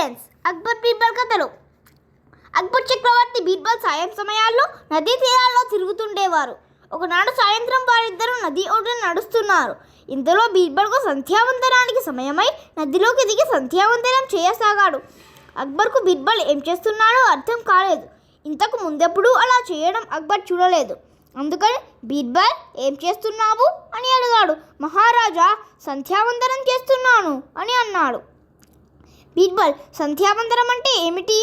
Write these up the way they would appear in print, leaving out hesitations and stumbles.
Friends, Akbar Birbal కథలు. అక్బర్ చక్రవర్తి బీర్బల్ సాయం సమయాల్లో నదీ తీరాల్లో తిరుగుతుండేవారు. ఒకనాడు సాయంత్రం వారిద్దరూ నది ఒడ్డున నడుస్తున్నారు. ఇంతలో బీర్బల్కు సంధ్యావందనానికి సమయమై నదిలోకి దిగి సంధ్యావందనం చేయసాగాడు. అక్బర్కు బీర్బల్ ఏం చేస్తున్నాడో అర్థం కాలేదు. ఇంతకు ముందెప్పుడు అలా చేయడం అక్బర్ చూడలేదు. అందుకని బీర్బల్ ఏం చేస్తున్నావు అని అడిగాడు. మహారాజా, సంధ్యావందనం చేస్తున్నాను అని అన్నాడు. బీర్బల్, సంధ్యావందనం అంటే ఏమిటి?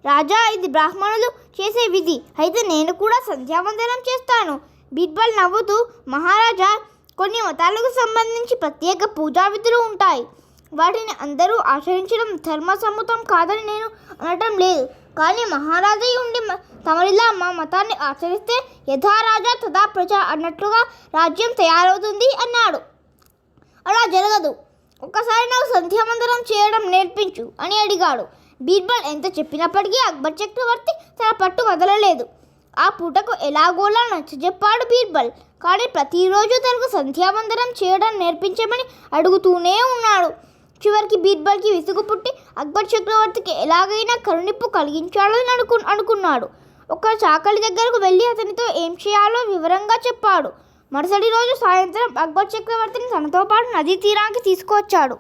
రాజా, ఇది బ్రాహ్మణులు చేసే విధి, అయితే నేను కూడా సంధ్యావందనం చేస్తాను. బీర్బల్ నవ్వుతూ, మహారాజా, కొన్ని మతాలకు సంబంధించి ప్రత్యేక పూజా విధులు ఉంటాయి. వాటిని అందరూ ఆచరించడం ధర్మసమ్మతం కాదని నేను అనటం లేదు. కానీ మహారాజా ఉండి తమరిలా మా మతాన్ని ఆచరిస్తే యథా రాజా తథా ప్రజ అన్నట్లుగా రాజ్యం తయారవుతుంది అన్నాడు. అలా జరగదు. ఒక్కసారి నాకు సంధ్యావందనం చేయడం నేర్పించు అని అడిగాడు. బీర్బల్ ఎంత చెప్పినప్పటికీ అక్బర్ చక్రవర్తి తన పట్టు వదలలేదు. ఆ పూటకు ఎలాగోలా నచ్చజెప్పాడు బీర్బల్. కానీ ప్రతిరోజు తనకు సంధ్యావందనం చేయడం నేర్పించమని అడుగుతూనే ఉన్నాడు. చివరికి బీర్బల్కి విసుగు పుట్టి అక్బర్ చక్రవర్తికి ఎలాగైనా కరుణింపు కలిగించాలని అనుకున్నాడు. ఒక చాకలి దగ్గరకు వెళ్ళి అతనితో ఏం చేయాలో వివరంగా చెప్పాడు. మరుసటి రోజు సాయంత్రం అక్బర్ చక్రవర్తిని తనతో పాటు నదీ తీరానికి తీసుకువచ్చాడు.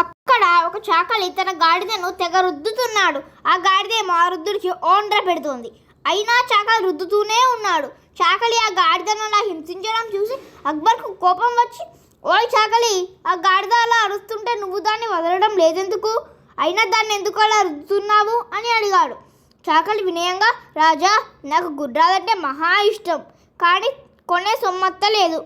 అక్కడ ఒక చాకలి తన గాడిదను తెగ రుద్దుతున్నాడు. ఆ గాడిద ఆ రుద్దుడికి ఓండ్ర పెడుతోంది. అయినా చాకలి రుద్దుతూనే ఉన్నాడు. చాకలి ఆ గాడిదను అలా హింసించడం చూసి అక్బర్కు కోపం వచ్చి, ఓయ్ చాకలి, ఆ గాడిద అలా అరుస్తుంటే నువ్వు దాన్ని వదలడం లేదెందుకు? అయినా దాన్ని ఎందుకు అలా రుద్దుతున్నావు అని అడిగాడు. చాకలి వినయంగా, రాజా, నాకు గుర్రాలంటే మహా ఇష్టం, కానీ కొనే సొమ్మత్త లేదు.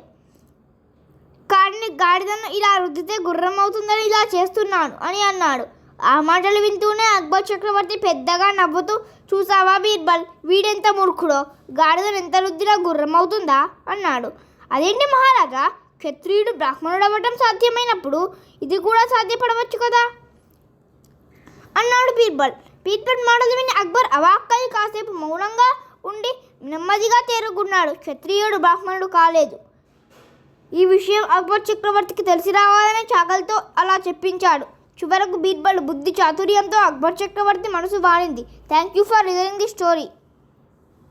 కానీ గాడిదను ఇలా రుద్దితే గుర్రం అవుతుందని ఇలా చేస్తున్నాను అని అన్నాడు. ఆ మాటలు వింటూనే అక్బర్ చక్రవర్తి పెద్దగా నవ్వుతూ, చూసావా బీర్బల్, వీడెంత మూర్ఖుడో, గాడిదను ఎంత రుద్దినా గుర్రం అవుతుందా అన్నాడు. అదేంటి మహారాజా, క్షత్రియుడు బ్రాహ్మణుడు అవ్వటం సాధ్యమైనప్పుడు ఇది కూడా సాధ్యపడవచ్చు కదా అన్నాడు బీర్బల్. బీర్బల్ మాటలు విని అక్బర్ అవాక్కై కాసేపు మౌనంగా ఉండి నెమ్మదిగా తేరుకున్నాడు. క్షత్రియుడు బ్రాహ్మణుడు కాలేదు. ఈ విషయం అక్బర్ చక్రవర్తికి తెలిసి రావాలని చాకలితో అలా చెప్పించాడు. చివరకు బీర్బల్ బుద్ధి చాతుర్యంతో అక్బర్ చక్రవర్తి మనసు వాడింది. Thank you for listening the story.